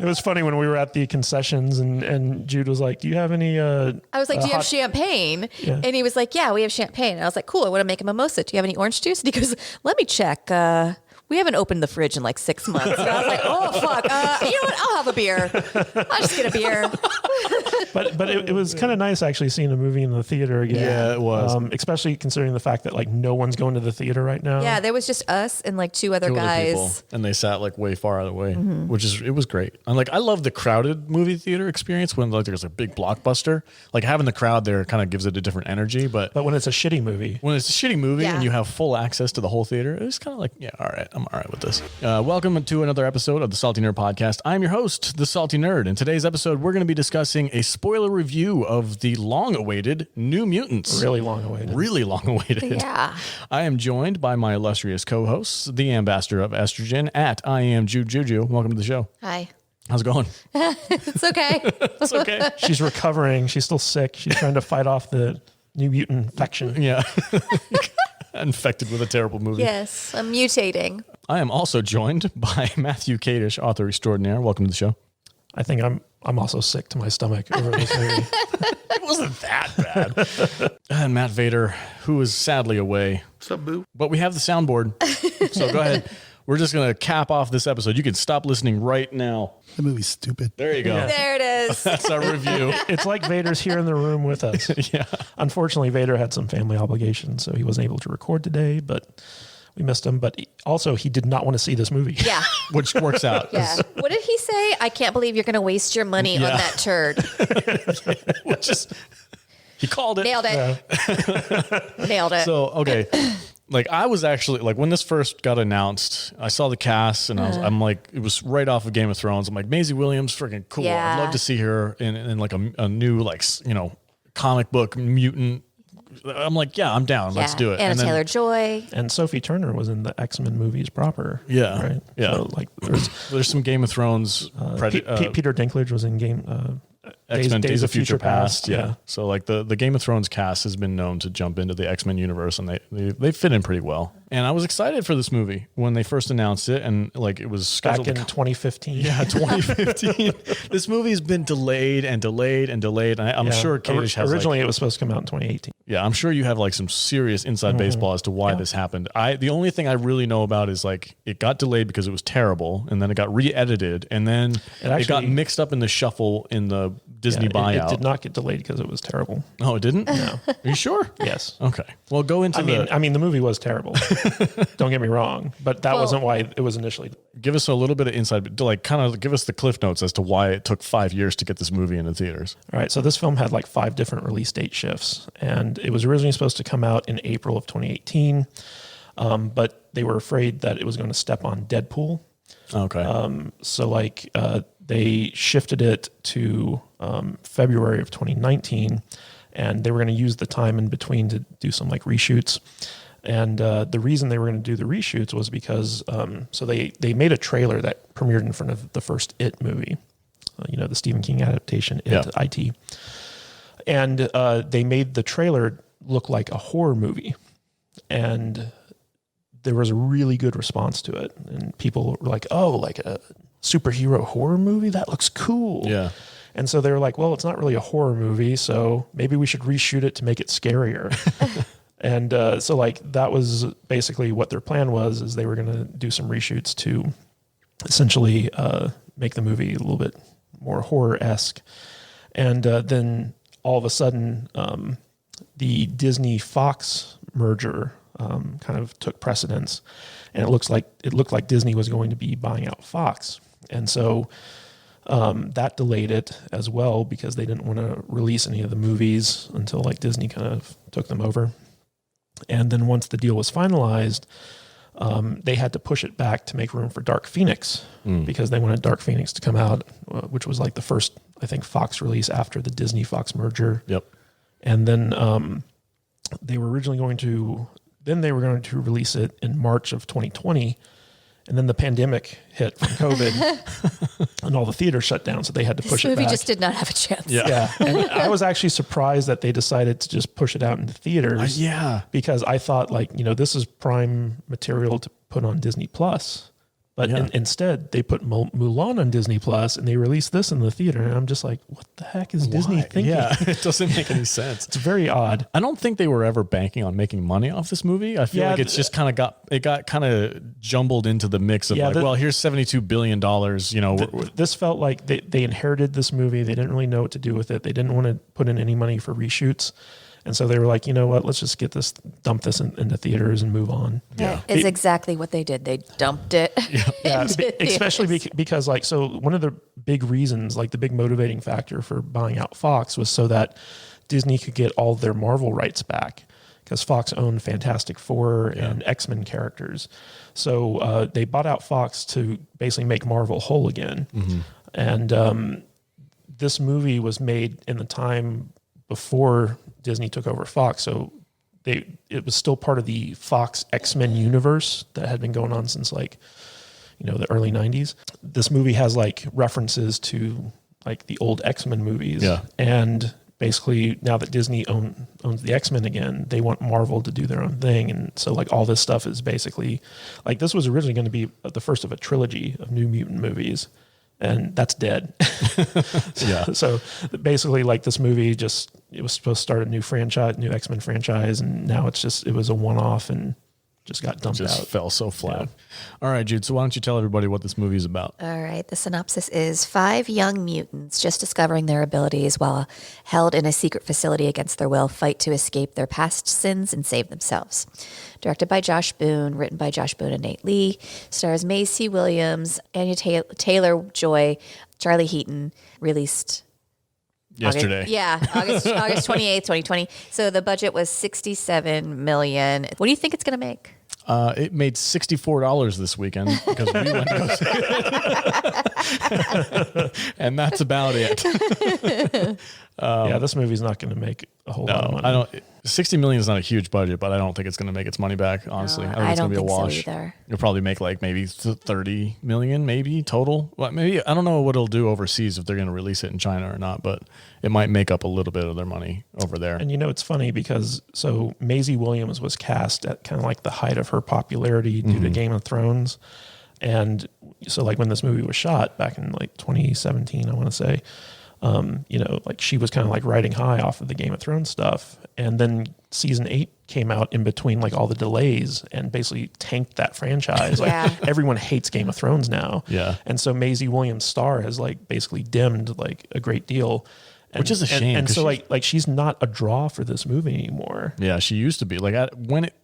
It was funny when we were at the concessions and Jude was like, do you have any... I was like, do you have champagne? Yeah. And he was like, yeah, we have champagne. And I was like, cool, I want to make a mimosa. Do you have any orange juice? And he goes, let me check. We haven't opened the fridge in like 6 months. And I was like, oh, fuck. You know what? I'll have a beer. I'll just get a beer. But it was kind of nice actually seeing a movie in the theater again. Yeah, it was. Especially considering the fact that like no one's going to the theater right now. Yeah, there was just us and like two other guys. And they sat like way far out of the way, it was great. And like I love the crowded movie theater experience when like there's a big blockbuster. Like having the crowd there kind of gives it a different energy. But when it's a shitty movie. When it's a shitty movie and you have full access to the whole theater, it's kind of like, yeah, all right, I'm all right with this. Welcome to another episode of the Salty Nerd Podcast. I'm your host, the Salty Nerd. In today's episode, we're going to be discussing a spoiler review of the long-awaited New Mutants. Really long-awaited. Yeah. I am joined by my illustrious co-hosts, the ambassador of estrogen at I Am Juju. Welcome to the show. Hi. How's it going? It's okay. It's okay. She's recovering. She's still sick. She's trying to fight off the New Mutant infection. Yeah. Infected with a terrible movie. Yes, I'm mutating. I am also joined by Matthew Kadish, author extraordinaire. Welcome to the show. I think I'm also sick to my stomach over this movie. It wasn't that bad. And Matt Vader, who is sadly away. What's up, boo? But we have the soundboard. So go ahead. We're just going to cap off this episode. You can stop listening right now. The movie's stupid. There you go. Yeah. There it is. That's our review. It's like Vader's here in the room with us. Yeah. Unfortunately, Vader had some family obligations, so he wasn't able to record today, but we missed him. But also, he did not want to see this movie. Yeah. Which works out. Yeah. What did he say? I can't believe you're going to waste your money on that turd. Which is, he called it. Nailed it. Nailed it. So, okay. Like I was actually like when this first got announced, I saw the cast and I'm like, it was right off of Game of Thrones. I'm like, Maisie Williams, freaking cool. Yeah. I'd love to see her in like a new, like, you know, comic book mutant. I'm like, yeah, I'm down. Let's do it. Anna Taylor-Joy. And Sophie Turner was in the X-Men movies proper. Yeah. Right? Yeah. So, like, there's some Game of Thrones. Peter Dinklage was in X-Men Days of Future Past. Yeah. So like the Game of Thrones cast has been known to jump into the X-Men universe and they fit in pretty well. And I was excited for this movie when they first announced it and like it was scheduled back in 2015. Yeah, 2015. This movie's been delayed and delayed and delayed. I'm sure Kadish has originally it was supposed to come out in 2018. Yeah, I'm sure you have like some serious inside baseball as to why this happened. The only thing I really know about is like it got delayed because it was terrible and then it got re-edited and then it got mixed up in the shuffle in the Disney buyout. It did not get delayed because it was terrible. Oh, it didn't? No. Are you sure? Yes. Okay. Well, go into I mean, the movie was terrible. Don't get me wrong, but that wasn't why it was initially. Give us a little bit of insight, like kind of give us the cliff notes as to why it took 5 years to get this movie into theaters. All right. So this film had like 5 different release date shifts, and it was originally supposed to come out in April of 2018, but they were afraid that it was going to step on Deadpool. Okay. So like they shifted it to February of 2019, and they were going to use the time in between to do some like reshoots. And the reason they were going to do the reshoots was because so they made a trailer that premiered in front of the first It movie, the Stephen King adaptation, IT. And they made the trailer look like a horror movie. And there was a really good response to it. And people were like, oh, like a superhero horror movie? That looks cool. Yeah. And so they were like, well, it's not really a horror movie, so maybe we should reshoot it to make it scarier. And so like that was basically what their plan was, is they were going to do some reshoots to essentially make the movie a little bit more horror-esque. And then all of a sudden, the Disney-Fox merger kind of took precedence, and it looked like Disney was going to be buying out Fox. And so that delayed it as well because they didn't want to release any of the movies until like Disney kind of took them over. And then once the deal was finalized, they had to push it back to make room for Dark Phoenix because they wanted Dark Phoenix to come out, which was like the first, I think, Fox release after the Disney-Fox merger. Yep. And then they were originally going to release it in March of 2020. And then the pandemic hit from COVID and all the theaters shut down. So they had to push it back. This movie just did not have a chance. Yeah. And I was actually surprised that they decided to just push it out into theaters. Yeah. Because I thought this is prime material to put on Disney Plus. But instead, they put Mulan on Disney Plus, and they released this in the theater. And I'm just like, what the heck is Disney thinking? Yeah, it doesn't make any sense. It's very odd. I don't think they were ever banking on making money off this movie. I feel like it's just kind of got kind of jumbled into the mix of well, here's $72 billion. You know, this felt like they inherited this movie. They didn't really know what to do with it. They didn't want to put in any money for reshoots. And so they were like, you know what, let's just dump this into theaters and move on. Yeah. It's exactly what they did. They dumped it. Yeah, especially because like, so one of the big reasons, like the big motivating factor for buying out Fox was so that Disney could get all their Marvel rights back, because Fox owned Fantastic Four and X-Men characters. So they bought out Fox to basically make Marvel whole again. Mm-hmm. And this movie was made in the time before Disney took over Fox, so it was still part of the Fox X-Men universe that had been going on since like, you know, the early 90s. This movie has like references to like the old X-Men movies. Yeah. And basically now that Disney owns the X-Men again, they want Marvel to do their own thing. And so like all this stuff is basically like, this was originally going to be the first of a trilogy of New Mutant movies. And that's dead. So basically, like this movie it was supposed to start a new franchise, new X-Men franchise, and now it was a one-off and just got dumped out. Just fell so flat. Yeah. All right, Jude. So why don't you tell everybody what this movie is about? All right. The synopsis is 5 young mutants just discovering their abilities while held in a secret facility against their will fight to escape their past sins and save themselves. Directed by Josh Boone, written by Josh Boone and Nate Lee, stars Maisie Williams, Anya Taylor-Joy, Charlie Heaton, released yesterday. August 28th, 2020. So the budget was $67 million. What do you think it's going to make? It made $64 this weekend because we went to go see it. And that's about it. This movie's not going to make a whole lot of money. 60 million is not a huge budget, but I don't think it's going to make its money back, honestly. I think it's going to be a wash. So either. You'll probably make like maybe 30 million, maybe total. Well, maybe, I don't know what it'll do overseas if they're going to release it in China or not, but it might make up a little bit of their money over there. And you know, it's funny because so Maisie Williams was cast at kind of like the height of her popularity due to Game of Thrones. And so like when this movie was shot back in like 2017, I want to say, you know, like she was kind of like riding high off of the Game of Thrones stuff. And then season 8 came out in between like all the delays and basically tanked that franchise. Like everyone hates Game of Thrones now. Yeah. And so Maisie Williams' star has like basically dimmed like a great deal. Which is a shame. And so like she's not a draw for this movie anymore. Yeah, she used to be. Like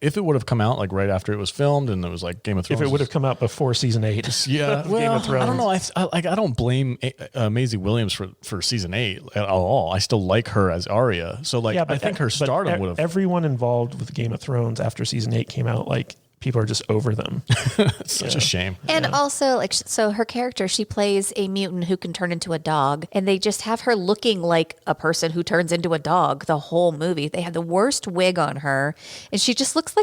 if it would have come out like right after it was filmed and it was like Game of Thrones. If it would have come out before season 8. Yeah, well, Game of Thrones. I don't know. I don't blame Maisie Williams for season 8 at all. I still like her as Arya. So like I think her stardom would have. Everyone involved with Game of Thrones after season 8 came out, like people are just over them. It's such a shame. And also, like, so her character, she plays a mutant who can turn into a dog, and they just have her looking like a person who turns into a dog the whole movie. They had the worst wig on her, and she just looks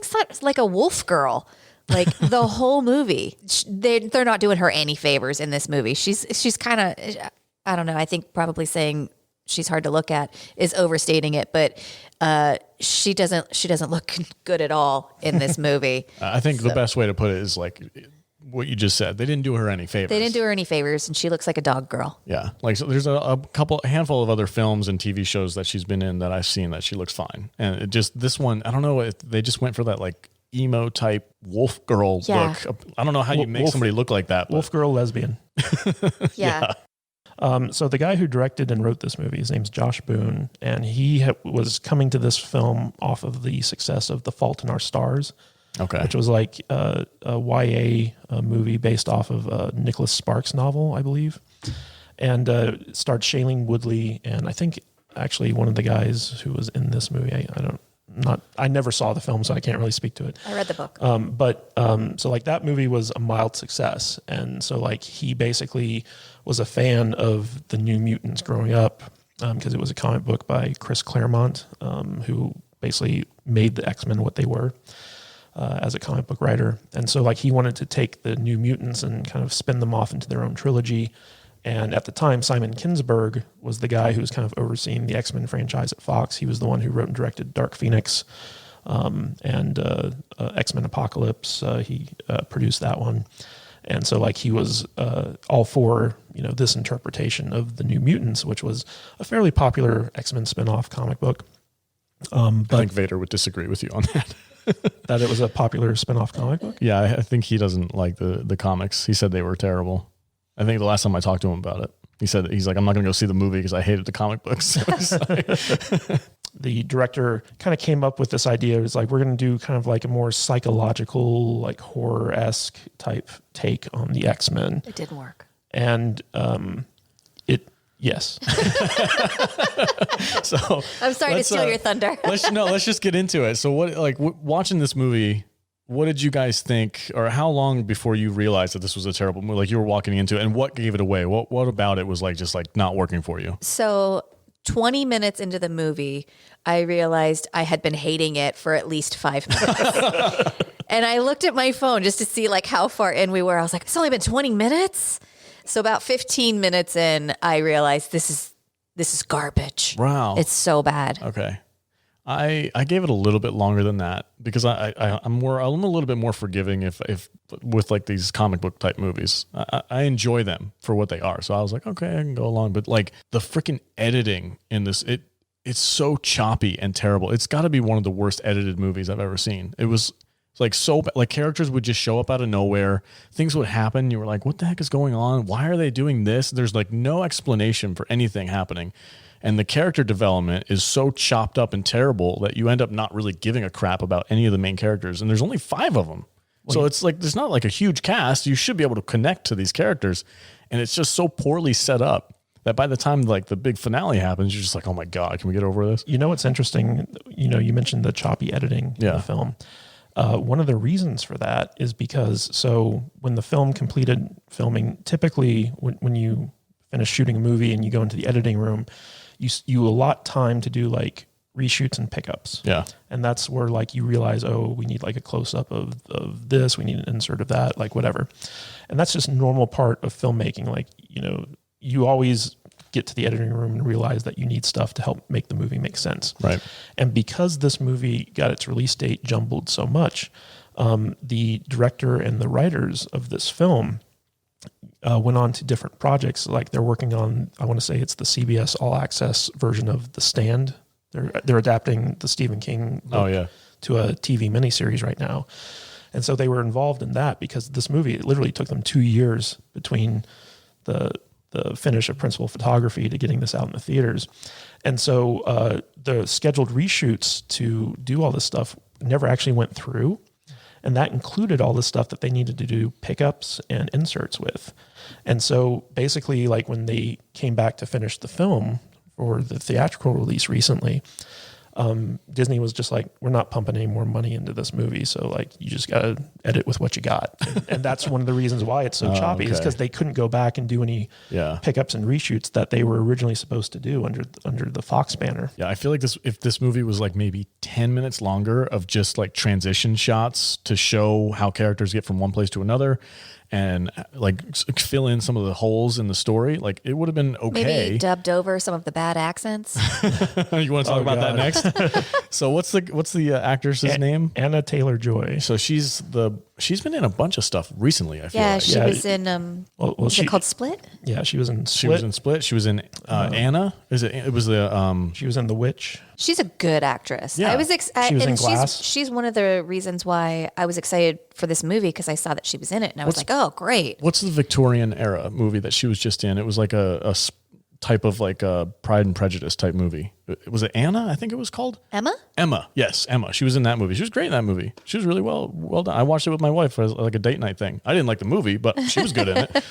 like a wolf girl. Like the whole movie. They're not doing her any favors in this movie. She's kind of, I don't know, I think probably saying she's hard to look at is overstating it, but she doesn't look good at all in this movie. I think the best way to put it is like what you just said. They didn't do her any favors. They didn't do her any favors, and she looks like a dog girl. Yeah, like so there's a handful of other films and TV shows that she's been in that I've seen that she looks fine, and it just this one, I don't know, they just went for that like emo type wolf girl look. I don't know how you make somebody look like that. Wolf girl lesbian. Yeah. So the guy who directed and wrote this movie, his name's Josh Boone, and he was coming to this film off of the success of The Fault in Our Stars, which was like a YA movie based off of a Nicholas Sparks novel, I believe, and it starred Shailene Woodley, and I think actually one of the guys who was in this movie, I never saw the film, so I can't really speak to it. I read the book. So like that movie was a mild success. And so like he basically was a fan of the New Mutants growing up because it was a comic book by Chris Claremont, who basically made the X-Men what they were as a comic book writer. And so like he wanted to take the New Mutants and kind of spin them off into their own trilogy. And at the time, Simon Kinberg was the guy who was kind of overseeing the X-Men franchise at Fox. He was the one who wrote and directed Dark Phoenix and X-Men Apocalypse. He produced that one. And so like he was all for, this interpretation of the New Mutants, which was a fairly popular X-Men spinoff comic book. I think Vader would disagree with you on that. That it was a popular spinoff comic book? Yeah, I think he doesn't like the comics. He said they were terrible. I think the last time I talked to him about it, he's like, I'm not going to go see the movie because I hated the comic books. The director kind of came up with this idea. It was like, we're going to do kind of like a more psychological, like horror-esque type take on the X-Men. It didn't work. And yes. So I'm sorry to steal your thunder. let's just get into it. So watching this movie, what did you guys think, or how long before you realized that this was a terrible movie? Like you were walking into it, and what gave it away? What about it was like just like not working for you? So 20 minutes into the movie, I realized I had been hating it for at least 5 minutes. And I looked at my phone just to see like how far in we were. I was like, it's only been 20 minutes. So about 15 minutes in, I realized this is garbage. Wow. It's so bad. Okay. I gave it a little bit longer than that because I'm a little bit more forgiving if with like these comic book type movies. I enjoy them for what they are. So I was like, okay, I can go along. But like the freaking editing in this, it's so choppy and terrible. It's got to be one of the worst edited movies I've ever seen. It was like so bad. Like characters would just show up out of nowhere. Things would happen. You were like, what the heck is going on? Why are they doing this? There's like no explanation for anything happening. And the character development is so chopped up and terrible that you end up not really giving a crap about any of the main characters. And there's only 5 of them. So it's like, there's not like a huge cast. You should be able to connect to these characters. And it's just so poorly set up that by the time like the big finale happens, you're just like, oh my God, can we get over this? What's interesting? You mentioned the choppy editing in the film. One of the reasons for that is because when the film completed filming, typically when you finish shooting a movie and you go into the editing room, you allot time to do like reshoots and pickups. Yeah. And that's where like you realize, we need like a close up of this, we need an insert of that, like whatever. And that's just a normal part of filmmaking. Like, you always get to the editing room and realize that you need stuff to help make the movie make sense. Right. And because this movie got its release date jumbled so much, the director and the writers of this film went on to different projects. Like they're working on, I want to say it's the CBS All Access version of The Stand. They're adapting the Stephen King book to a TV miniseries right now. And so they were involved in that because this movie, it literally took them 2 years between the finish of principal photography to getting this out in the theaters. And so the scheduled reshoots to do all this stuff never actually went through. And that included all the stuff that they needed to do pickups and inserts with. And so basically, like when they came back to finish the film for the theatrical release recently, Disney was just like, we're not pumping any more money into this movie. So like, you just got to edit with what you got. And that's one of the reasons why it's so choppy is because they couldn't go back and do any pickups and reshoots that they were originally supposed to do under the Fox banner. Yeah. I feel like if this movie was like maybe 10 minutes longer of just like transition shots to show how characters get from one place to another and like fill in some of the holes in the story, like it would have been okay. Maybe dubbed over some of the bad accents. You want to talk about that next? So what's the actress's name? Anna Taylor-Joy. So she's been in a bunch of stuff recently. I feel like. She was in is it called Split? Yeah, she was in Split. She was in Split. She was in Anna. It was the She was in The Witch. She's a good actress. Yeah. I was She was in Glass. She's one of the reasons why I was excited for this movie because I saw that she was in it and I was like, oh, great. What's the Victorian era movie that she was just in? It was like a type of like a Pride and Prejudice type movie. Was it Anna? I think it was called Emma. Yes, Emma. She was in that movie. She was great in that movie. She was really well done. I watched it with my wife as like a date night thing. I didn't like the movie, but she was good in it.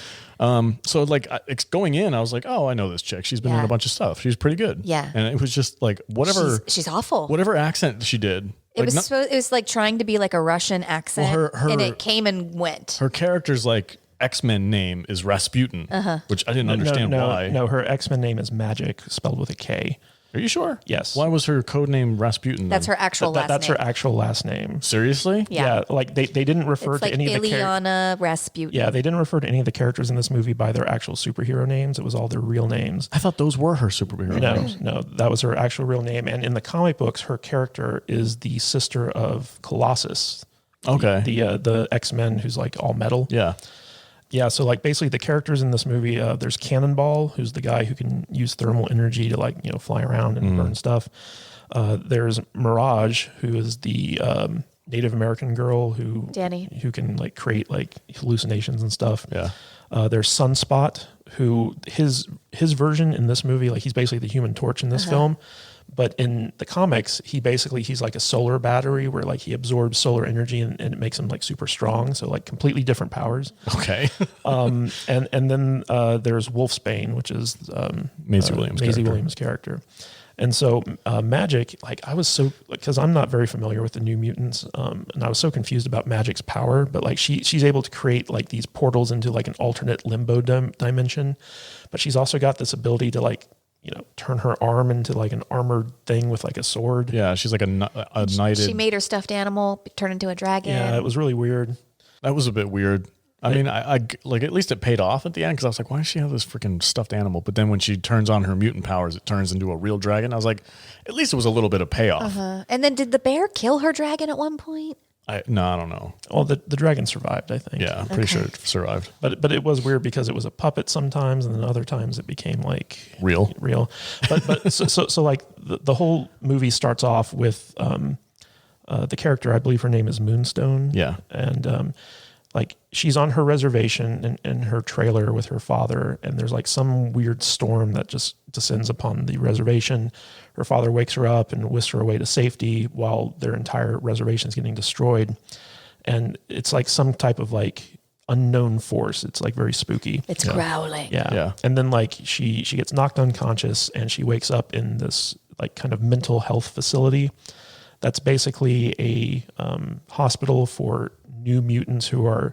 So like going in, I was like, oh, I know this chick. She's been in a bunch of stuff. She's pretty good. Yeah. And it was just like whatever. She's awful. Whatever accent she did. It was like trying to be like a Russian accent, and it came and went. Her character's like X-Men name is Rasputin, which I didn't understand why. No, her X-Men name is Magic, spelled with a K. Are you sure? Yes. Why was her code name Rasputin? That's her actual last name. That's her actual last name. Seriously? Yeah. Like they didn't refer It's to like any of the characters. Ileana Rasputin. Yeah, they didn't refer to any of the characters in this movie by their actual superhero names. It was all their real names. I thought those were her superhero names. No, that was her actual real name. And in the comic books, her character is the sister of Colossus. Okay. The X-Men who's like all metal. Yeah. Yeah, so like basically the characters in this movie, there's Cannonball, who's the guy who can use thermal energy to like, fly around and burn stuff. There's Mirage, who is the Native American girl who can like create like hallucinations and stuff. Yeah. There's Sunspot, who his version in this movie, like he's basically the Human Torch in this film. But in the comics, he's like a solar battery where like he absorbs solar energy and it makes him like super strong. So like completely different powers. Okay. And then there's Wolfsbane, which is Maisie Williams' character. And so Magic, like because I'm not very familiar with the New Mutants, and I was so confused about Magic's power, but like she's able to create like these portals into like an alternate limbo dimension, but she's also got this ability to like, turn her arm into like an armored thing with like a sword. Yeah, she's like a knighted. She made her stuffed animal turn into a dragon. Yeah, it was really weird. That was a bit weird. I mean, I like at least it paid off at the end because I was like, why does she have this freaking stuffed animal? But then when she turns on her mutant powers, it turns into a real dragon. I was like, at least it was a little bit of payoff. And then did the bear kill her dragon at one point? No, I don't know. Well, the dragon survived, I think. Yeah, I'm pretty sure it survived. But it was weird because it was a puppet sometimes, and then other times it became like Real. But so like the whole movie starts off with the character, I believe her name is Moonstone. Yeah. And like she's on her reservation in her trailer with her father, and there's like some weird storm that just descends upon the reservation. Her father wakes her up and whisks her away to safety while their entire reservation is getting destroyed. And it's like some type of like unknown force. It's like very spooky. It's growling. Yeah. And then like she gets knocked unconscious and she wakes up in this like kind of mental health facility. That's basically a hospital for new mutants who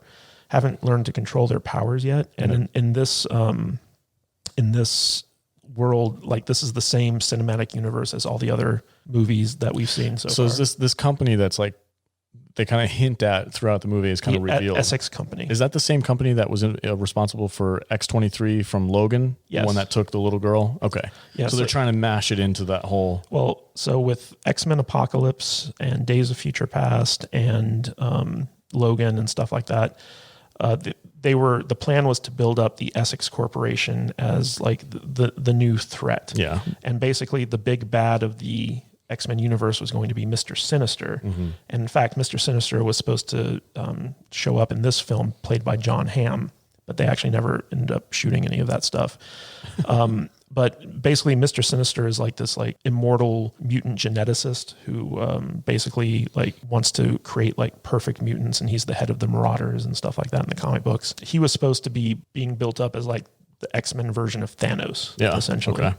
haven't learned to control their powers yet. And in this world, like this is the same cinematic universe as all the other movies that we've seen so far. Is this company that's like they kind of hint at throughout the movie is kind of revealed? Essex Company. Is that the same company that was responsible for X-23 from Logan? Yes. The one that took the little girl? Okay. Yeah, so they're trying to mash it into that whole... Well, so with X-Men Apocalypse and Days of Future Past and Logan and stuff like that, the plan was to build up the Essex Corporation as like the new threat. Yeah. And basically the big bad of the X-Men universe was going to be Mr. Sinister. Mm-hmm. And in fact, Mr. Sinister was supposed to show up in this film played by John Hamm, but they actually never ended up shooting any of that stuff. But basically Mr. Sinister is like this like immortal mutant geneticist who basically like wants to create like perfect mutants, and he's the head of the Marauders and stuff like that in the comic books. He was supposed to be being built up as like the X-Men version of Thanos, essentially. Okay.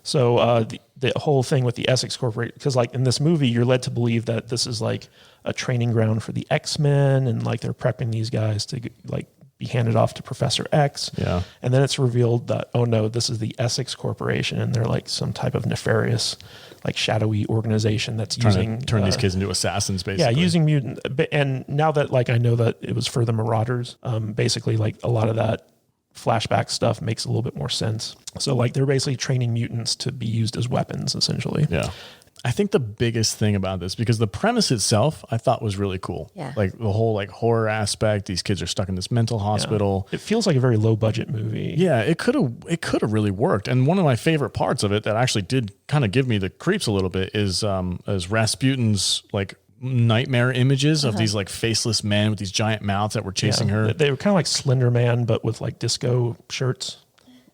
So the whole thing with the Essex Corporation, because like in this movie, you're led to believe that this is like a training ground for the X-Men, and like they're prepping these guys to like be handed off to Professor X. Yeah. And then it's revealed that, oh no, this is the Essex Corporation, and they're like some type of nefarious, like shadowy organization that's trying to turn these kids into assassins, basically. Yeah, using mutant. And now that like I know that it was for the Marauders, basically like a lot of that flashback stuff makes a little bit more sense. So like they're basically training mutants to be used as weapons, essentially. Yeah. I think the biggest thing about this, because the premise itself I thought was really cool. Yeah. Like the whole like horror aspect, these kids are stuck in this mental hospital. Yeah. It feels like a very low budget movie. Yeah, it could have really worked. And one of my favorite parts of it that actually did kind of give me the creeps a little bit is Rasputin's like nightmare images of these like faceless men with these giant mouths that were chasing her. They were kind of like Slender Man, but with like disco shirts.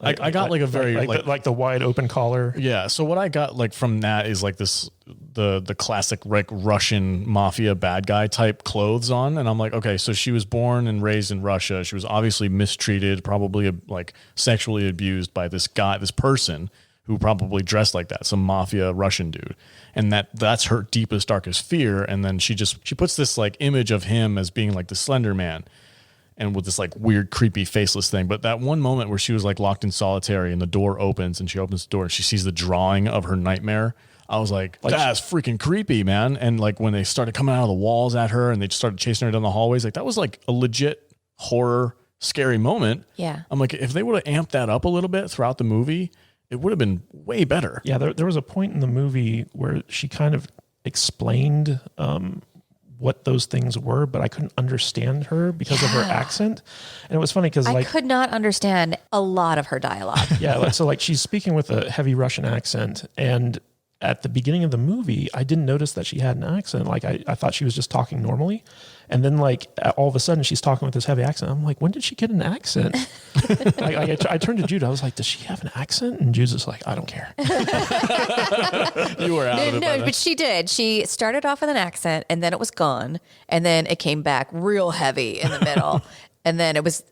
I got like a very like the wide open collar. Yeah. So what I got like from that is like this the classic like Russian mafia bad guy type clothes on, and I'm like, okay, so she was born and raised in Russia. She was obviously mistreated, probably like sexually abused by this person who probably dressed like that, some mafia Russian dude. And that's her deepest, darkest fear. And then she puts this like image of him as being like the Slender Man and with this like weird, creepy, faceless thing. But that one moment where she was like locked in solitary and the door opens and she opens the door and she sees the drawing of her nightmare, I was like that's freaking creepy, man. And like when they started coming out of the walls at her and they just started chasing her down the hallways, like that was like a legit horror, scary moment. Yeah. I'm like, if they would have amped that up a little bit throughout the movie, it would have been way better. Yeah, there was a point in the movie where she kind of explained what those things were, but I couldn't understand her because of her accent. And it was funny because I could not understand a lot of her dialogue. yeah, so like she's speaking with a heavy Russian accent, and at the beginning of the movie, I didn't notice that she had an accent. Like I thought she was just talking normally. And then like all of a sudden she's talking with this heavy accent. I'm like, when did she get an accent? I turned to Jude. I was like, does she have an accent? And Jude's just like, I don't care. You were out of it. No, but she did. She started off with an accent and then it was gone. And then it came back real heavy in the middle. And then it was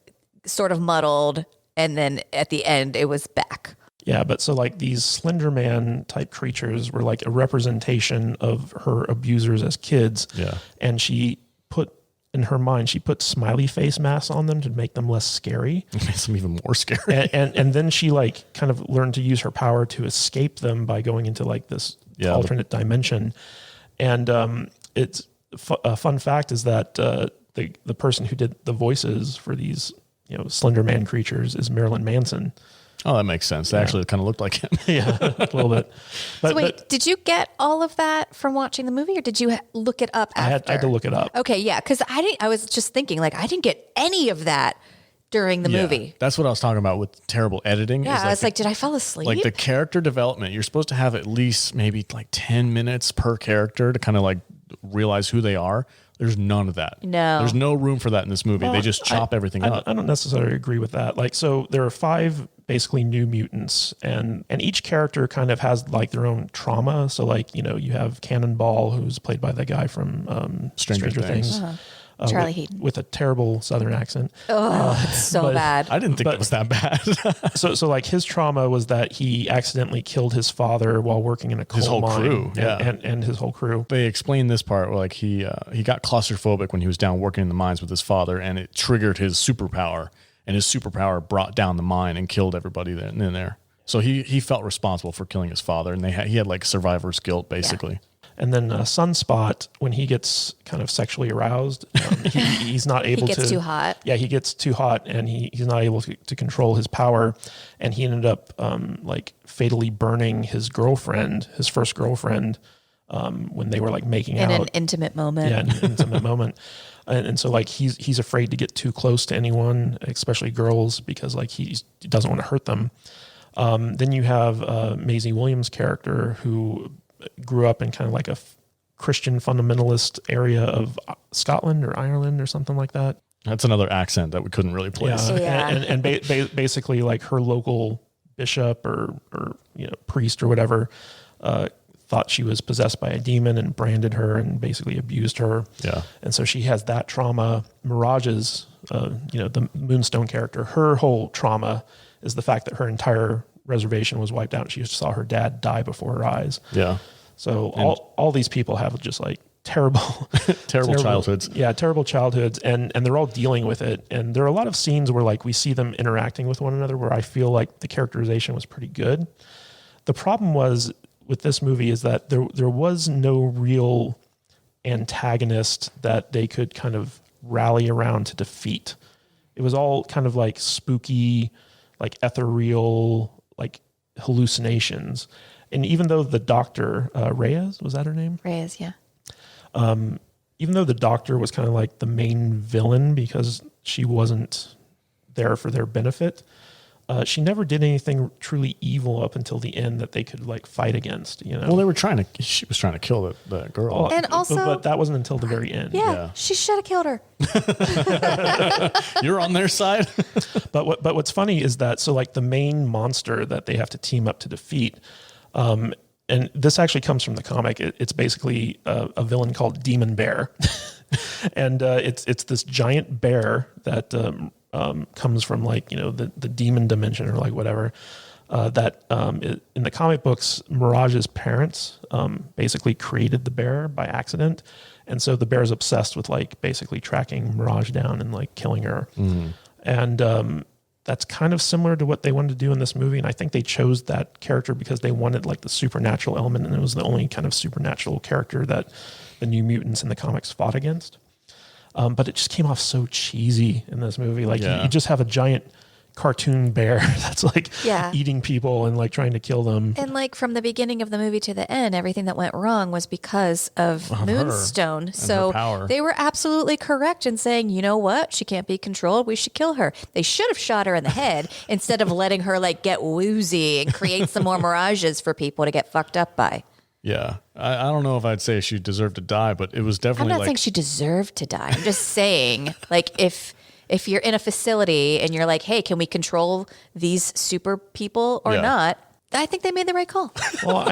sort of muddled. And then at the end it was back. Yeah, but so like these Slender Man type creatures were like a representation of her abusers as kids. Yeah. And she put in her mind, she put smiley face masks on them to make them less scary. It makes them even more scary. And then she like kind of learned to use her power to escape them by going into like this alternate dimension. And it's a fun fact is that the person who did the voices for these Slender Man creatures is Marilyn Manson. Oh, that makes sense. They actually kind of looked like him. Yeah, a little bit. But, so wait, did you get all of that from watching the movie, or did you look it up after? I had to look it up. Okay, yeah, because I was just thinking, like, I didn't get any of that during the movie. That's what I was talking about with terrible editing. Yeah, I was like, did I fall asleep? Like the character development, you're supposed to have at least maybe like 10 minutes per character to kind of like realize who they are. There's none of that. No. There's no room for that in this movie. Well, they just chop everything up. I don't necessarily agree with that. Like, so there are 5 basically new mutants, and each character kind of has like their own trauma. So like, you have Cannonball, who's played by the guy from Stranger Things. Charlie Heaton. With a terrible Southern accent. Oh, it's so bad. I didn't think it was that bad. So like his trauma was that he accidentally killed his father while working in a coal mine. Crew, and his whole crew. They explained this part where like he got claustrophobic when he was down working in the mines with his father, and it triggered his superpower, and his superpower brought down the mine and killed everybody in there. So he felt responsible for killing his father, and he had like survivor's guilt basically. Yeah. And then Sunspot, when he gets kind of sexually aroused, he's not able to... He gets too hot. Yeah, he gets too hot, and he's not able to control his power. And he ended up like fatally burning his girlfriend, his first girlfriend, when they were like making out. In an intimate moment. Yeah, in an intimate moment. And so like he's afraid to get too close to anyone, especially girls, because like he doesn't want to hurt them. Then you have Maisie Williams' character, who grew up in kind of like a Christian fundamentalist area of Scotland or Ireland or something like that. That's another accent that we couldn't really place. Yeah. And basically like her local bishop or priest or whatever thought she was possessed by a demon and branded her and basically abused her. Yeah. And so she has that trauma. Mirage's, the Moonstone character, her whole trauma is the fact that her entire reservation was wiped out. She saw her dad die before her eyes. Yeah. So all these people have just like terrible childhoods. Yeah, terrible childhoods, and they're all dealing with it. And there are a lot of scenes where like we see them interacting with one another where I feel like the characterization was pretty good. The problem was with this movie is that there was no real antagonist that they could kind of rally around to defeat. It was all kind of like spooky, like ethereal, like hallucinations. And even though the doctor, Reyes, was that her name? Reyes, yeah. Even though the doctor was kind of like the main villain because she wasn't there for their benefit, she never did anything truly evil up until the end that they could like fight against, Well, she was trying to kill the girl. Well, And also- but that wasn't until the very end. Yeah, she should have killed her. You're on their side. But what's funny is that, so like the main monster that they have to team up to defeat, and this actually comes from the comic. It's basically a villain called Demon Bear, and it's this giant bear that comes from like the demon dimension or like whatever. In the comic books, Mirage's parents basically created the bear by accident, and so the bear is obsessed with like basically tracking Mirage down and like killing her. Mm-hmm. And that's kind of similar to what they wanted to do in this movie. And I think they chose that character because they wanted like the supernatural element, and it was the only kind of supernatural character that the New Mutants in the comics fought against. But it just came off so cheesy in this movie. Like you just have a giant cartoon bear that's like Yeah. eating people and like trying to kill them. And like from the beginning of the movie to the end, everything that went wrong was because of Moonstone. So power. they were absolutely correct in saying, you know what? She can't be controlled. We should kill her. They should have shot her in the head instead of letting her like get woozy and create some more mirages for people to get fucked up by. Yeah. I don't know if I'd say she deserved to die, but it was I'm definitely not like, saying she deserved to die. I'm just saying, like, if you're in a facility and you're like, hey, can we control these super people or Yeah. not? I think they made the right call. Well,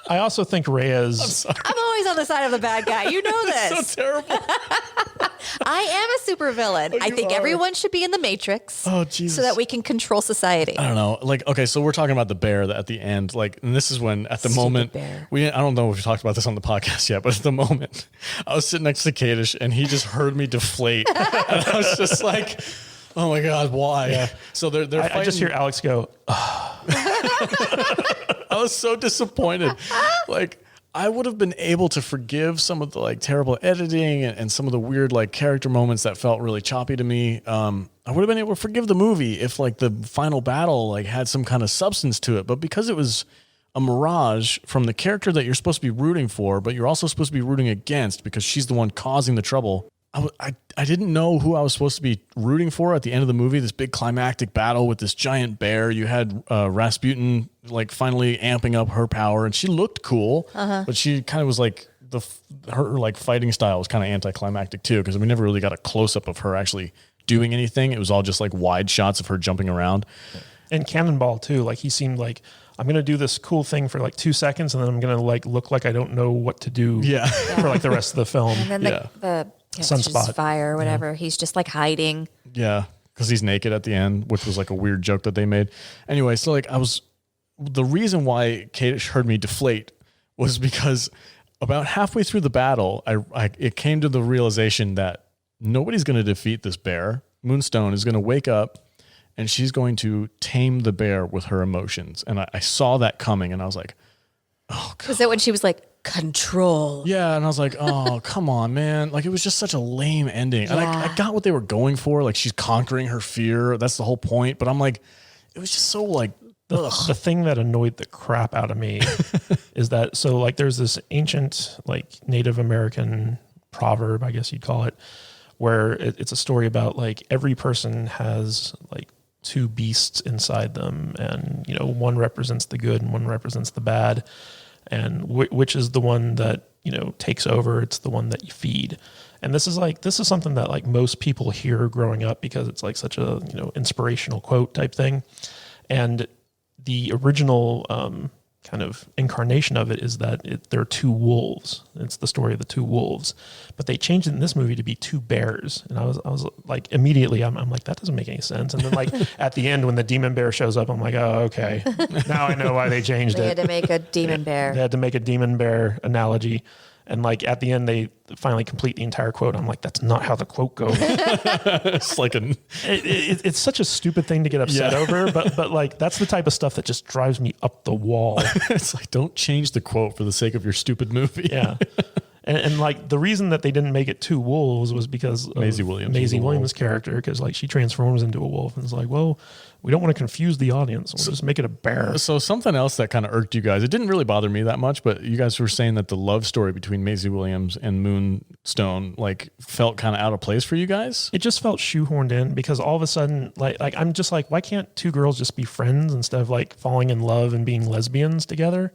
I also think Reyes. I'm always on the side of the bad guy. You know this. so terrible. I am a supervillain. I think everyone should be in the Matrix. Oh, Jesus. So that we can control society. I don't know. Like, okay, so we're talking about the bear at the end. Like, and this is when at the Stupid moment bear. I don't know if we talked about this on the podcast yet, but at the moment I was sitting next to Kadish and he just heard me deflate. And I was just like, oh my God, why? Yeah. So they're fighting. I just hear Alex go, I was so disappointed. Like, I would have been able to forgive some of the like terrible editing and some of the weird like character moments that felt really choppy to me. I would have been able to forgive the movie if like the final battle like had some kind of substance to it. But because it was a mirage from the character that you're supposed to be rooting for, but you're also supposed to be rooting against because she's the one causing the trouble. I didn't know who I was supposed to be rooting for at the end of the movie. This big climactic battle with this giant bear. You had Rasputin like finally amping up her power, and she looked cool, but she kind of was like her like fighting style was kind of anticlimactic too because we never really got a close up of her actually doing anything. It was all just like wide shots of her jumping around. and Cannonball too. Like he seemed like, I'm going to do this cool thing for like 2 seconds and then I'm going to like look like I don't know what to do for like the rest of the film. And then the Sunspot. fire or whatever. He's just like hiding. Yeah, because he's naked at the end, which was like a weird joke that they made. Anyway, so like the reason why Kadish heard me deflate was because about halfway through the battle, it came to the realization that nobody's going to defeat this bear. Moonstone is going to wake up and she's going to tame the bear with her emotions. And I saw that coming and I was like, oh, God. Was that when she was like, control? Yeah, and I was like, oh, come on, man. Like, it was just such a lame ending. And I got what they were going for. Like, she's conquering her fear. That's the whole point. But I'm like, it was just so like, the thing that annoyed the crap out of me is that, so like there's this ancient like Native American proverb, I guess you'd call it, where it's a story about like every person has like two beasts inside them, and you know, one represents the good and one represents the bad, and which is the one that, you know, takes over. It's the one that you feed. And this is something that like most people hear growing up because it's like such a, you know, inspirational quote type thing. And the original kind of incarnation of it is that there are two wolves. It's the story of the two wolves, but they changed it in this movie to be two bears. And I was like, immediately I'm like, that doesn't make any sense. And then like at the end, when the demon bear shows up, I'm like, oh, okay. Now I know why they changed They it. had to make a demon bear. They had to make a demon bear analogy. And like at the end, they finally complete the entire quote. I'm like, that's not how the quote goes. it's like It's such a stupid thing to get upset over, but like that's the type of stuff that just drives me up the wall. it's like, don't change the quote for the sake of your stupid movie. Yeah. And like the reason that they didn't make it two wolves was because of Maisie Williams character, because like she transforms into a wolf and it's like, well, we don't want to confuse the audience. We'll just make it a bear. So something else that kind of irked you guys, it didn't really bother me that much, but you guys were saying that the love story between Maisie Williams and Moonstone like felt kind of out of place for you guys. It just felt shoehorned in because all of a sudden, like I'm just like, why can't two girls just be friends instead of like falling in love and being lesbians together?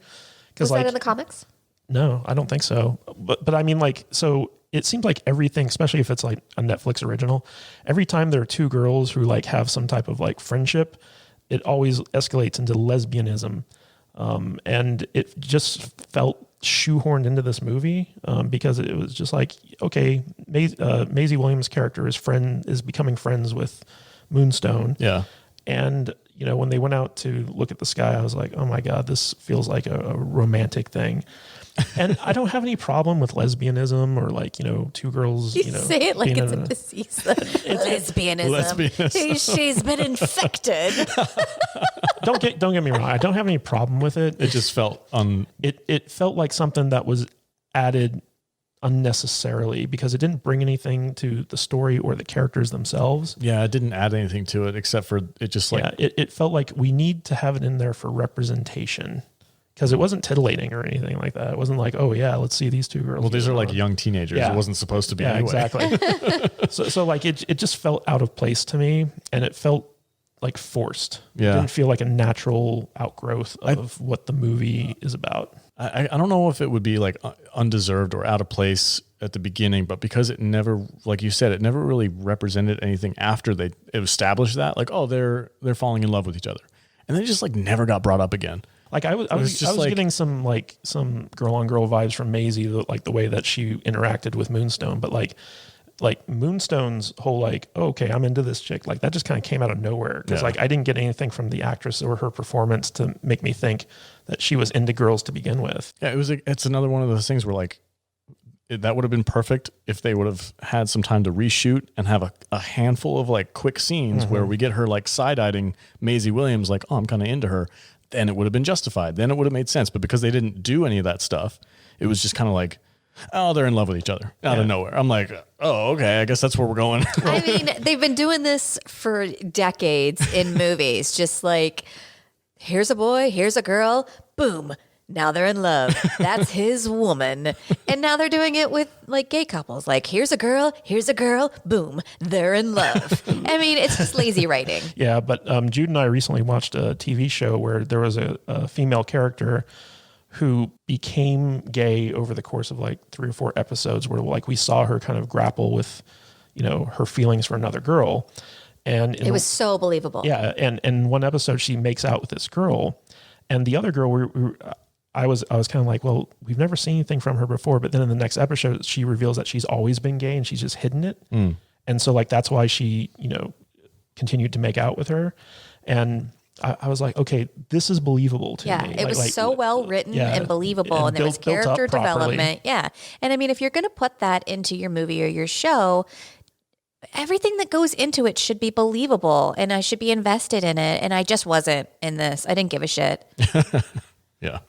Was like, that in the comics? No, I don't think so. But I mean, like, so it seems like everything, especially if it's like a Netflix original, every time there are two girls who like have some type of like friendship, it always escalates into lesbianism. And it just felt shoehorned into this movie because it was just like, okay, Maisie Williams' character is becoming friends with Moonstone. Yeah. And, you know, when they went out to look at the sky, I was like, oh my God, this feels like a romantic thing. And I don't have any problem with lesbianism or like, you know, two girls, You say it like it's a disease. Lesbianism. She's been infected. Don't get me wrong. I don't have any problem with it. It just felt it felt like something that was added unnecessarily because it didn't bring anything to the story or the characters themselves. Yeah, it didn't add anything to it except for it just like... Yeah, it felt like we need to have it in there for representation because it wasn't titillating or anything like that. It wasn't like, oh yeah, let's see these two girls. Well, these are like young teenagers. Yeah. It wasn't supposed to be Yeah, anyway. exactly. so like it just felt out of place to me, and it felt like forced. Yeah. It didn't feel like a natural outgrowth of what the movie is about. I don't know if it would be like undeserved or out of place at the beginning, but because it never, like you said, it never really represented anything after they established that, like, oh, they're falling in love with each other. And then it just like never got brought up again. Like I was like, getting some girl on girl vibes from Maisie, like the way that she interacted with Moonstone, but like Moonstone's whole like, oh, okay, I'm into this chick, like that just kind of came out of nowhere because like I didn't get anything from the actress or her performance to make me think that she was into girls to begin with. Yeah, it's another one of those things where like that would have been perfect if they would have had some time to reshoot and have a handful of like quick scenes where we get her like side-eyeing Maisie Williams, like, oh, I'm kind of into her. Then it would have been justified. Then it would have made sense. But because they didn't do any of that stuff, it was just kind of like, oh, they're in love with each other out of nowhere. I'm like, oh, okay, I guess that's where we're going. I mean, they've been doing this for decades in movies. Just like, here's a boy, here's a girl, boom. Now they're in love. That's his woman. And now they're doing it with like gay couples. Like, here's a girl, boom, they're in love. I mean, it's just lazy writing. Yeah, but Jude and I recently watched a TV show where there was a female character who became gay over the course of like 3 or 4 episodes where like we saw her kind of grapple with, you know, her feelings for another girl. And It was so believable. yeah. And in one episode, she makes out with this girl, and the other girl, I was kind of like, well, we've never seen anything from her before. But then in the next episode, she reveals that she's always been gay and she's just hidden it. And so like, that's why she, you know, continued to make out with her. And I was like, okay, this is believable to me. It was so well written and believable, and there was built up character properly. development. Yeah. And I mean, if you're going to put that into your movie or your show, everything that goes into it should be believable, and I should be invested in it. And I just wasn't in this. I didn't give a shit. Yeah.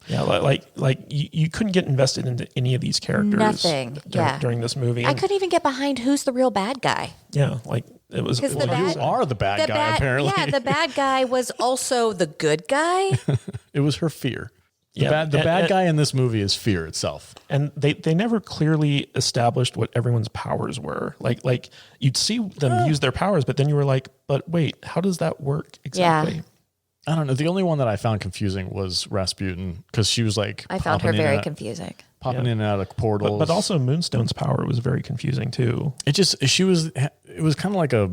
Yeah, like you couldn't get invested into any of these characters. Nothing. During this movie. I couldn't even get behind who's the real bad guy. Yeah, like it was. Because You are the bad guy, apparently. Yeah, the bad guy was also the good guy. It was her fear. Yeah, The bad guy in this movie is fear itself. And they never clearly established what everyone's powers were. Like you'd see them use their powers, but then you were like, but wait, how does that work exactly? Yeah. I don't know. The only one that I found confusing was Rasputin because she was like, I found her very confusing. popping in and out of portals. But also Moonstone's power was very confusing too. it was kind of like a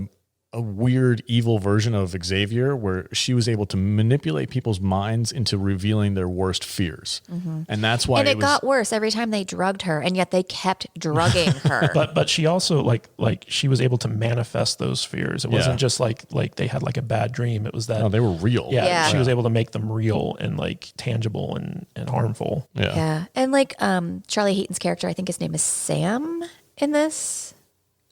weird evil version of Xavier where she was able to manipulate people's minds into revealing their worst fears. And that's why And it got worse every time they drugged her, and yet they kept drugging her. But she also like she was able to manifest those fears. It wasn't just like they had like a bad dream. It was that they were real. Yeah. she was able to make them real and like tangible and harmful. Yeah. And like Charlie Heaton's character, I think his name is Sam in this.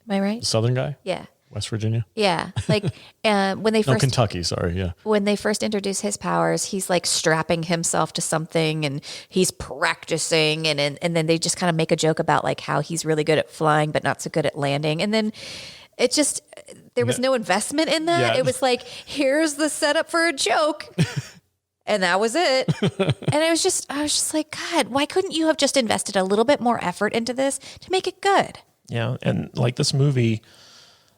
Am I right? The Southern guy? Yeah. West Virginia? Yeah. Like when they No, first Kentucky. Sorry. Yeah. when they first introduce his powers, he's like strapping himself to something and he's practicing, and then they just kind of make a joke about like how he's really good at flying but not so good at landing. And then it just there was no investment in that. Yeah. It was like, here's the setup for a joke. And that was it. And I was just like, God, why couldn't you have just invested a little bit more effort into this to make it good? Yeah, and like this movie.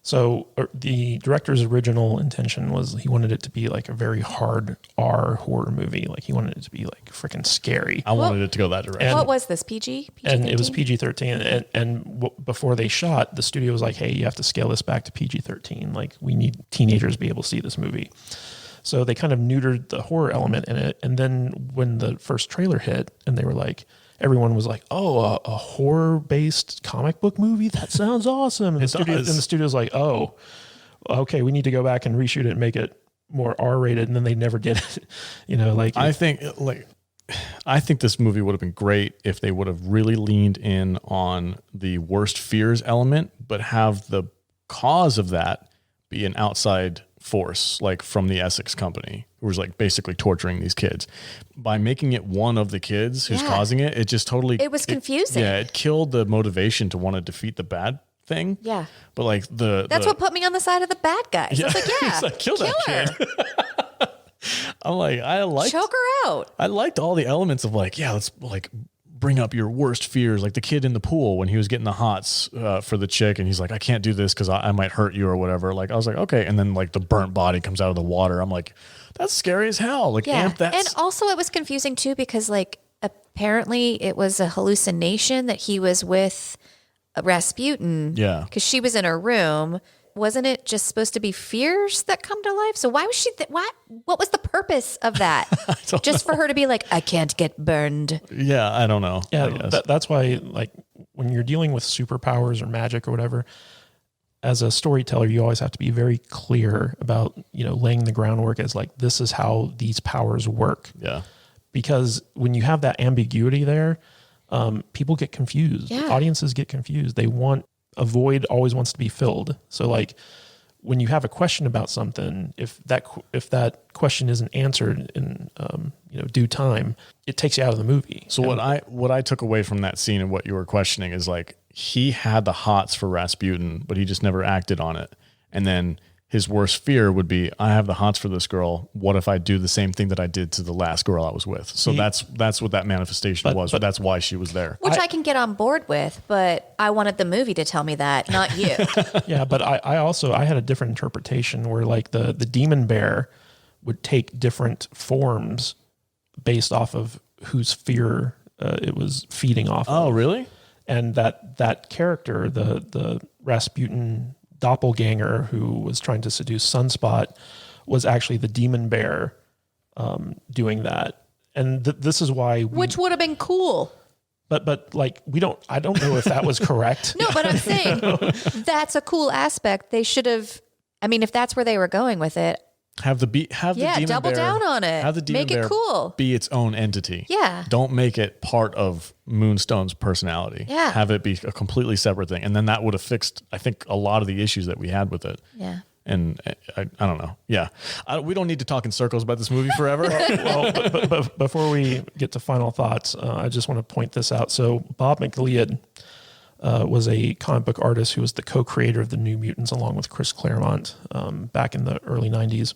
So the director's original intention was he wanted it to be like a very hard R horror movie. Like he wanted it to be like freaking scary. I wanted it to go that direction. What was this, PG? And it was PG-13. And before they shot, the studio was like, hey, you have to scale this back to PG-13. Like we need teenagers to be able to see this movie. So they kind of neutered the horror element in it. And then when the first trailer hit and they were like, everyone was like, oh, a horror-based comic book movie? That sounds awesome. And the studio's like, oh, okay, we need to go back and reshoot it and make it more R-rated. And then they never did it. I think this movie would have been great if they would have really leaned in on the worst fears element, but have the cause of that be an outside force, like from the Essex Company, who was like basically torturing these kids. By making it one of the kids who's causing it, it just totally... It was confusing. It killed the motivation to want to defeat the bad thing. Yeah. But like That's what put me on the side of the bad guys. I was like, yeah, it's like, kill that kid. I'm like, choke her out. I liked all the elements of like, let's like bring up your worst fears. Like the kid in the pool when he was getting the hots for the chick and he's like, I can't do this because I might hurt you or whatever. Like I was like, okay. And then like the burnt body comes out of the water. I'm like, that's scary as hell. Like amp that. And also it was confusing too because like apparently it was a hallucination that he was with Rasputin. Yeah. Because she was in her room. Wasn't it just supposed to be fears that come to life? So why was she? What was the purpose of that? Just for her to be like, I can't get burned. Yeah, I don't know. Yeah, that's why, like, when you're dealing with superpowers or magic or whatever, as a storyteller, you always have to be very clear about, laying the groundwork as like, this is how these powers work. Yeah. Because when you have that ambiguity there, people get confused. Yeah. Audiences get confused. A void always wants to be filled. So like when you have a question about something, if that question isn't answered in due time, it takes you out of the movie. So what I took away from that scene and what you were questioning is like he had the hots for Rasputin, but he just never acted on it. And then his worst fear would be, I have the hots for this girl. What if I do the same thing that I did to the last girl I was with? So that's what that manifestation was. But that's why she was there. Which I can get on board with, but I wanted the movie to tell me that, not you. Yeah, but I had a different interpretation where like the demon bear would take different forms based off of whose fear it was feeding off of. Oh, really? And that character, the Rasputin doppelganger who was trying to seduce Sunspot, was actually the demon bear doing that. And this is why which would have been cool. But like I don't know if that was correct. No, but I'm saying that's a cool aspect. They should have, if that's where they were going with it. Have the demon double bear, down on it. Have the demon Make it bear cool. be its own entity. Yeah. Don't make it part of Moonstone's personality. Yeah. Have it be a completely separate thing. And then that would have fixed, I think, a lot of the issues that we had with it. Yeah. And I don't know. Yeah. We don't need to talk in circles about this movie forever. Well, but before we get to final thoughts, I just want to point this out. So Bob McLeod was a comic book artist who was the co-creator of the New Mutants along with Chris Claremont back in the early 90s.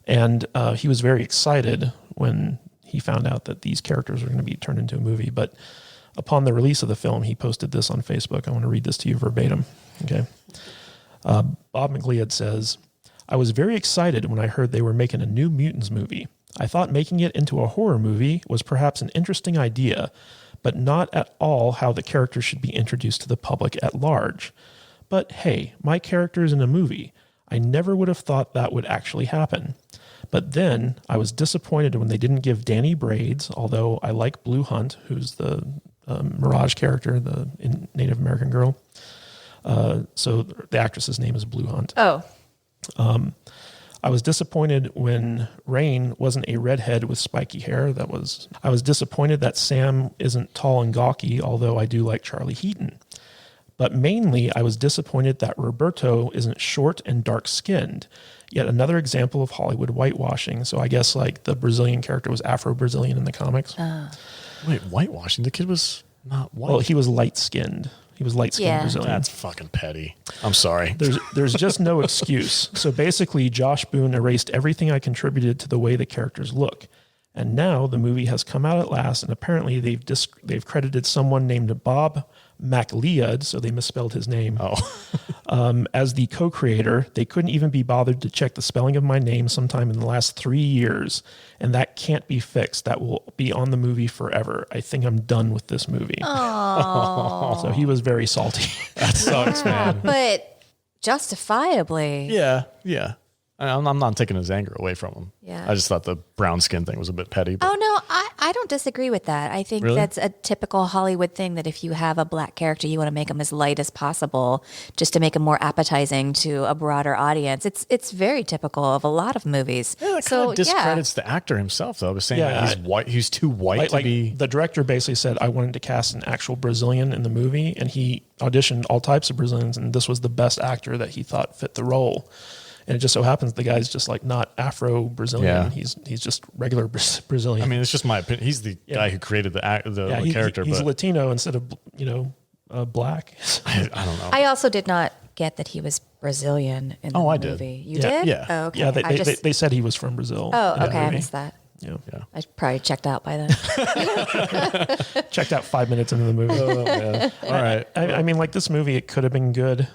And he was very excited when he found out that these characters were going to be turned into a movie. But upon the release of the film, he posted this on Facebook. I want to read this to you verbatim. Okay. Bob McLeod says, I was very excited when I heard they were making a New Mutants movie. I thought making it into a horror movie was perhaps an interesting idea, but not at all how the characters should be introduced to the public at large. But hey, my character is in a movie. I never would have thought that would actually happen. But then I was disappointed when they didn't give Danny braids, although I like Blue Hunt, who's the Mirage character, the Native American girl. So the actress's name is Blue Hunt. Oh. I was disappointed when Rain wasn't a redhead with spiky hair. I was disappointed that Sam isn't tall and gawky, although I do like Charlie Heaton. But mainly, I was disappointed that Roberto isn't short and dark-skinned. Yet another example of Hollywood whitewashing. So I guess like the Brazilian character was Afro-Brazilian in the comics. Wait, whitewashing? The kid was not white. Well, he was light-skinned. He was light-skinned Brazilian. That's fucking petty. I'm sorry. There's just no excuse. So basically, Josh Boone erased everything I contributed to the way the characters look. And now the movie has come out at last, and apparently they've credited someone named Bob McLeod, so they misspelled his name, as the co-creator. They couldn't even be bothered to check the spelling of my name sometime in the last 3 years, and that can't be fixed. That will be on the movie forever. I think I'm done with this movie. Oh. So he was very salty. That sucks, man. But justifiably. Yeah. I'm not taking his anger away from him. Yeah. I just thought the brown skin thing was a bit petty. But Oh, no, I don't disagree with that. I think Really? that's a typical Hollywood thing that if you have a black character, you want to make him as light as possible just to make him more appetizing to a broader audience. It's very typical of a lot of movies. yeah, that kind of discredits the actor himself, though. I was saying that he's white. He's too white to be. The director basically said, I wanted to cast an actual Brazilian in the movie, and he auditioned all types of Brazilians, and this was the best actor that he thought fit the role. And it just so happens the guy's just like not Afro-Brazilian. Yeah. He's just regular Brazilian. I mean, it's just my opinion. He's the guy who created the character. He's but Latino instead of, black. I don't know. I also did not get that he was Brazilian in the I movie. did. You did? Yeah. Oh, okay. Yeah, they said he was from Brazil. Oh, in that okay. I movie. missed that. Yeah. I probably checked out by then. Checked out 5 minutes into the movie. All right. I mean, like this movie, it could have been good,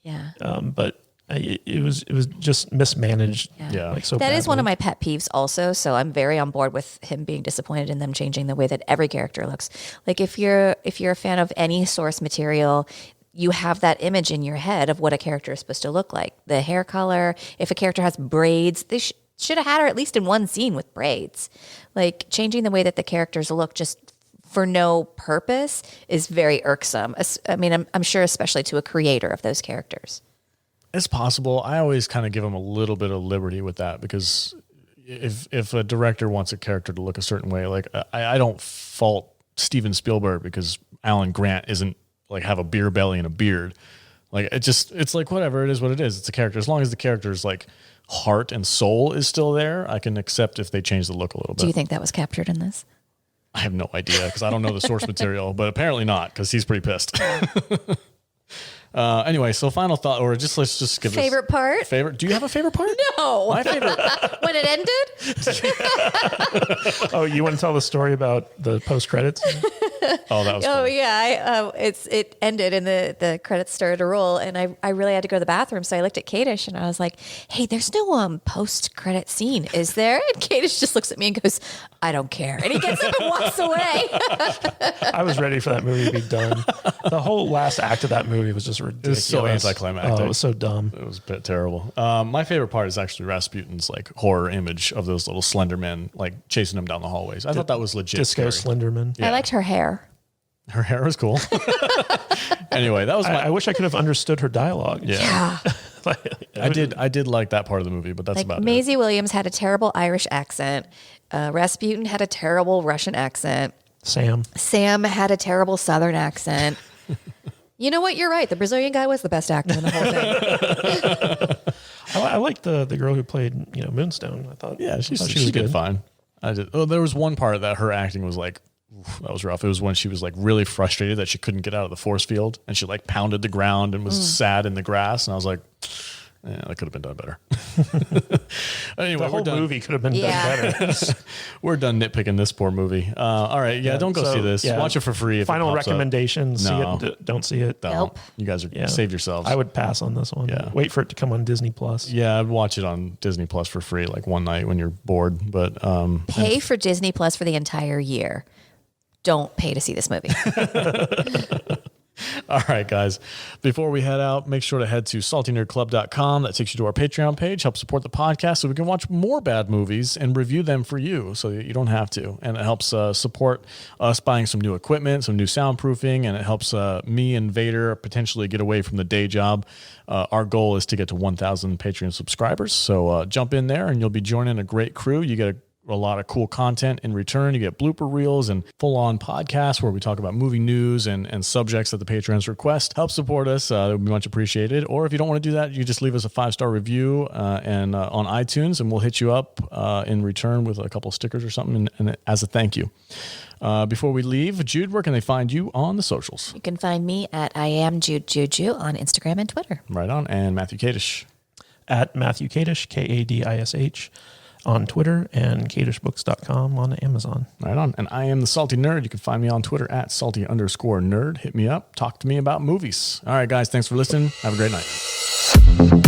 Yeah. but it was just mismanaged. Yeah. Like so That is one of badly. my pet peeves also. So I'm very on board with him being disappointed in them changing the way that every character looks. Like if you're a fan of any source material, you have that image in your head of what a character is supposed to look like. The hair color, if a character has braids, they should have had her at least in one scene with braids. Like changing the way that the characters look just for no purpose is very irksome. I mean, I'm sure especially to a creator of those characters. It's possible. I always kind of give them a little bit of liberty with that because if a director wants a character to look a certain way, like I don't fault Steven Spielberg because Alan Grant isn't like have a beer belly and a beard. Like it's like whatever, it is what it is. It's a character. As long as the character's like heart and soul is still there, I can accept if they change the look a little bit. Do you think that was captured in this? I have no idea because I don't know the source material, but apparently not because he's pretty pissed. Anyway, so final thought, or let's just give Favorite part? Favorite? Do you have a favorite part? No. My favorite. When it ended? Oh, you want to tell the story about the post credits? Oh, that was. Oh funny. yeah, it ended and the credits started to roll, and I really had to go to the bathroom, so I looked at Kadish and I was like, "Hey, there's no post credit scene, is there?" And Kadish just looks at me and goes, "I don't care," and he gets up and walks away. I was ready for that movie to be done. The whole last act of that movie was just ridiculous. It was so anticlimactic. Oh, it was so dumb. It was a bit terrible. My favorite part is actually Rasputin's like horror image of those little slender men like chasing him down the hallways. I thought that was legit. Disco scary. Slenderman. I liked her hair. Her hair was cool. Anyway, that was my. I wish I could have understood her dialogue. Yeah. I did like that part of the movie, but that's Like about Maisie Williams had a terrible Irish accent. Rasputin had a terrible Russian accent. Sam had a terrible Southern accent. You know what? You're right. The Brazilian guy was the best actor in the whole thing. I like the girl who played Moonstone. I thought she was did fine. I did. Oh, there was one part that her acting was like, oof, that was rough. It was when she was like really frustrated that she couldn't get out of the force field, and she like pounded the ground and was sad in the grass, and I was like, that could have been done better. Anyway, the whole movie could have been done better. We're done nitpicking this poor movie. All right, don't go see this. Watch it for free. If Final it pops recommendations: No. see it, don't see it. Don't. Nope. You guys are save yourselves. I would pass on this one. Yeah. Wait for it to come on Disney Plus. Yeah, I'd watch it on Disney Plus for free, like one night when you're bored. But Pay for Disney Plus for the entire year. Don't pay to see this movie. all right, guys. Before we head out, make sure to head to saltynerdclub.com. That takes you to our Patreon page. Help support the podcast so we can watch more bad movies and review them for you so that you don't have to. And it helps support us buying some new equipment, some new soundproofing, and it helps me and Vader potentially get away from the day job. Our goal is to get to 1,000 Patreon subscribers. So jump in there and you'll be joining a great crew. You get a lot of cool content in return. You get blooper reels and full-on podcasts where we talk about movie news and subjects that the patrons request. Help support us. It would be much appreciated. Or if you don't want to do that, you just leave us a 5-star review and on iTunes, and we'll hit you up in return with a couple of stickers or something and as a thank you. Before we leave, Jude, where can they find you on the socials? You can find me at I am Jude Juju on Instagram and Twitter. Right on. And Matthew Kadish. At Matthew Kadish, Kadish, on Twitter, and kadishbooks.com on Amazon. Right on. And I am the Salty Nerd. You can find me on Twitter at salty_nerd. Hit me up. Talk to me about movies. All right, guys. Thanks for listening. Have a great night.